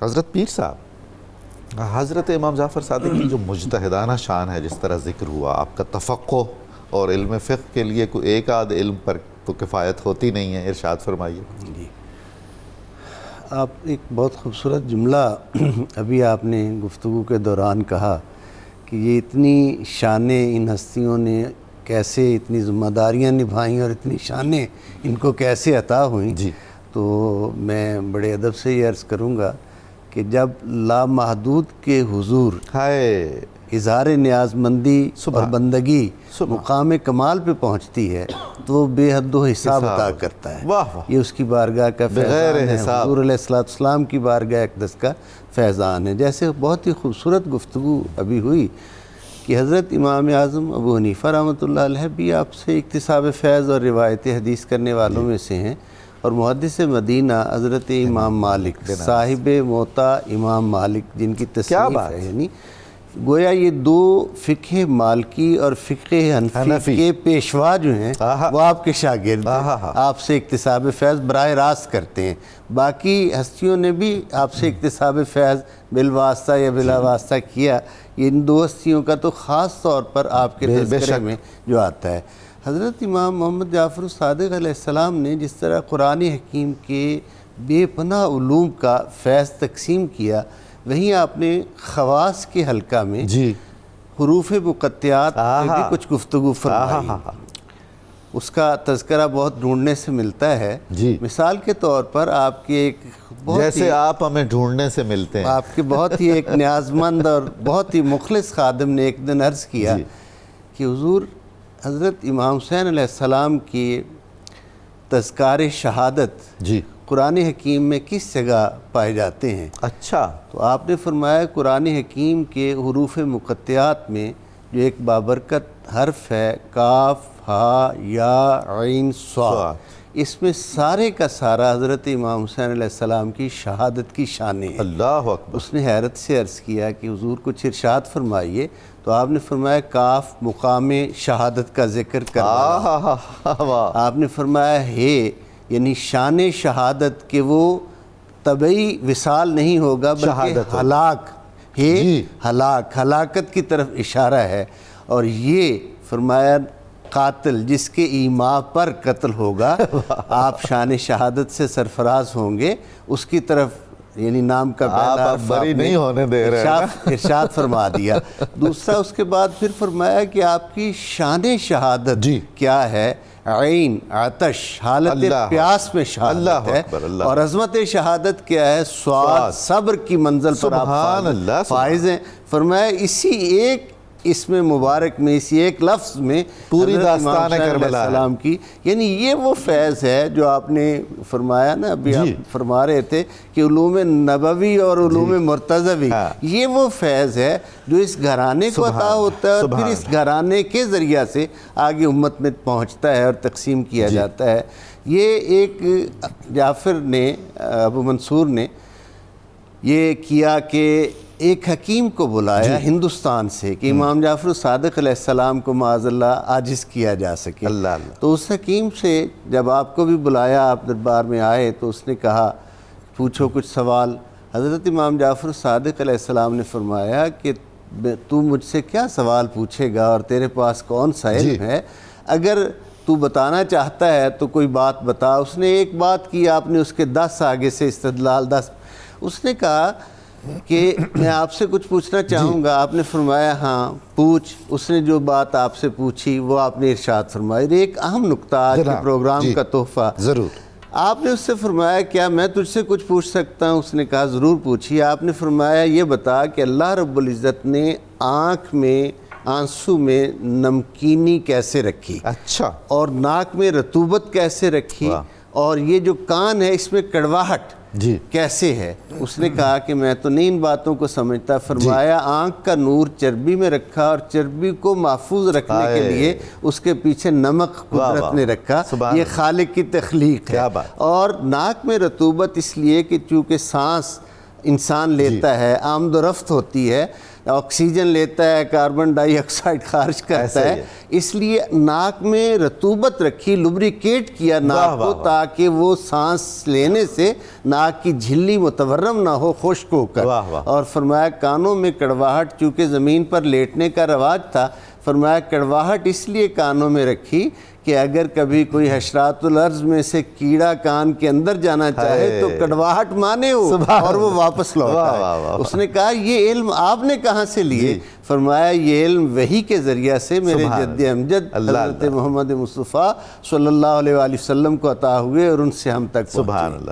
حضرت پیر صاحب، حضرت امام جعفر صادق کی جو مجتہدانہ شان ہے، جس طرح ذکر ہوا، آپ کا تفقہ اور علم فقہ کے لیے کوئی ایک آدھ علم پر تو کفایت ہوتی نہیں ہے، ارشاد فرمائیے۔ جی، آپ ایک بہت خوبصورت جملہ ابھی آپ نے گفتگو کے دوران کہا کہ یہ اتنی شانیں ان ہستیوں نے کیسے اتنی ذمہ داریاں نبھائیں اور اتنی شانیں ان کو کیسے عطا ہوئیں۔ جی، تو میں بڑے ادب سے یہ عرض کروں گا کہ جب لامحدود کے حضور اظہار نیاز مندی اور بندگی مقام کمال پہ پہنچتی ہے تو وہ بے حد و حساب عطا کرتا ہے۔ یہ اس کی بارگاہ کا فیضان ہے، حضور علیہ السلام کی بارگاہ اقدس کا فیضان ہے۔ جیسے بہت ہی خوبصورت گفتگو ابھی ہوئی کہ حضرت امام اعظم ابو حنیفہ رحمۃ اللہ علیہ بھی آپ سے اکتساب فیض اور روایت حدیث کرنے والوں میں سے ہیں، اور محدث مدینہ حضرت امام مالک صاحب موطا امام مالک جن کی تصنیف ہے، یعنی گویا یہ دو فقہ مالکی اور فقہ حنفی کے پیشوا جو ہیں وہ آپ کے شاگرد ہیں، آپ سے اکتساب فیض براہ راست کرتے ہیں۔ باقی ہستیوں نے بھی آپ سے اکتساب فیض بالواسطہ یا بلا واسطہ کیا، ان دو ہستیوں کا تو خاص طور پر آپ کے تذکرے میں جو آتا ہے۔ حضرت امام محمد جعفر الصادق علیہ السلام نے جس طرح قرآن حکیم کے بے پناہ علوم کا فیض تقسیم کیا، وہیں آپ نے خواص کے حلقہ میں حروف مقطعات پہ بھی کچھ گفتگو فرمائی۔ اس کا تذکرہ بہت ڈھونڈنے سے ملتا ہے۔ مثال کے طور پر آپ کے ایک جیسے آپ ہمیں ڈھونڈنے سے ملتے ہیں، آپ کے بہت ہی ایک نیازمند اور بہت ہی مخلص خادم نے ایک دن عرض کیا کہ حضور حضرت امام حسین علیہ السلام کی تذکار شہادت قرآن حکیم میں کس جگہ پائے جاتے ہیں؟ اچھا، تو آپ نے فرمایا قرآن حکیم کے حروف مقطعات میں جو ایک بابرکت حرف ہے کاف ہا یا عین صاد، اس میں سارے کا سارا حضرت امام حسین علیہ السلام کی شہادت کی شانیں ہیں۔ اللہ اکبر۔ اس نے حیرت سے عرض کیا کہ حضور کچھ ارشاد فرمائیے، تو آپ نے فرمایا کاف مقام شہادت کا ذکر کروانا۔ آپ نے فرمایا ہے یعنی شان شہادت کہ وہ طبعی وصال نہیں ہوگا بلکہ ہلاک ہے، ہلاکت کی طرف اشارہ ہے، اور یہ فرمایا قاتل جس کے ایما پر قتل ہوگا آپ شان شہادت سے سرفراز ہوں گے، اس کی طرف یعنی نام کا پہلا آپ بری نہیں ہونے دے رہے ہیں، ارشاد فرما دیا۔ دوسرا اس کے بعد پھر فرمایا کہ آپ کی شان شہادت کیا ہے؟ عین عطش، حالت پیاس میں شہادت ہے، اور عظمت شہادت کیا ہے؟ صاد، صبر کی منزل پر آپ فائز ہیں۔ فرمایا اسی ایک اس میں مبارک میں، اسی ایک لفظ میں پوری داستان کربلا السلام کی، یعنی یہ وہ فیض ہے جو آپ نے فرمایا نا، ابھی آپ فرما رہے تھے کہ علوم نبوی اور علوم مرتضوی، یہ وہ فیض ہے جو اس گھرانے کو عطا ہوتا ہے اور پھر اس گھرانے کے ذریعہ سے آگے امت میں پہنچتا ہے اور تقسیم کیا جاتا ہے۔ یہ ایک جعفر نے، ابو منصور نے یہ کیا کہ ایک حکیم کو بلایا ہندوستان سے کہ امام جعفر الصادق علیہ السلام کو معاذ اللہ عاجز کیا جا سکے۔ تو اس حکیم سے جب آپ کو بھی بلایا، آپ دربار میں آئے، تو اس نے کہا پوچھو کچھ سوال۔ حضرت امام جعفر الصادق علیہ السلام نے فرمایا کہ تو مجھ سے کیا سوال پوچھے گا اور تیرے پاس کون سا علم ہے؟ اگر تو بتانا چاہتا ہے تو کوئی بات بتا۔ اس نے ایک بات کی، آپ نے اس کے 10 آگے سے استدلال 10۔ اس نے کہا کہ میں آپ سے کچھ پوچھنا چاہوں گا۔ آپ نے فرمایا ہاں پوچھ۔ اس نے جو بات آپ سے پوچھی وہ آپ نے ارشاد فرمائی۔ ایک اہم نقطہ آج کے پروگرام کا تحفہ ضرور۔ آپ نے اس سے فرمایا کیا میں تجھ سے کچھ پوچھ سکتا ہوں؟ اس نے کہا ضرور پوچھیے۔ آپ نے فرمایا یہ بتا کہ اللہ رب العزت نے آنکھ میں آنسو میں نمکینی کیسے رکھی، اچھا، اور ناک میں رطوبت کیسے رکھی، اور یہ جو کان ہے اس میں کڑواہٹ کیسے ہے؟ اس نے کہا کہ میں تو نہیں ان باتوں کو سمجھتا۔ فرمایا آنکھ کا نور چربی میں رکھا، اور چربی کو محفوظ رکھنے کے لیے اس کے پیچھے نمک قدرت نے رکھا، یہ خالق کی تخلیق ہے۔ اور ناک میں رطوبت اس لیے کہ چونکہ سانس انسان لیتا ہے، آمد و رفت ہوتی ہے، آکسیجن لیتا ہے، کاربن ڈائی آکسائڈ خارج کرتا ہے، اس لیے ناک میں رطوبت رکھی، لبریکیٹ کیا ناک کو تاکہ وہ سانس لینے سے ناک کی جھلی متورم نہ ہو، خشک ہو کر۔ اور فرمایا کانوں میں کڑواہٹ، چونکہ زمین پر لیٹنے کا رواج تھا، فرمایا کڑواہٹ اس لیے کانوں میں رکھی کہ اگر کبھی کوئی حشرات الارض میں سے کیڑا کان کے اندر جانا چاہے تو کڑواہٹ مانے ہو اور وہ واپس لوٹ آئے۔ اس نے کہا یہ علم آپ نے کہاں سے لیے؟ فرمایا یہ علم وحی کے ذریعہ سے میرے جد امجد حضرت محمد مصطفیٰ صلی اللہ علیہ وآلہ وسلم کو عطا ہوئے اور ان سے ہم تک پہنچے۔ سبحان اللہ۔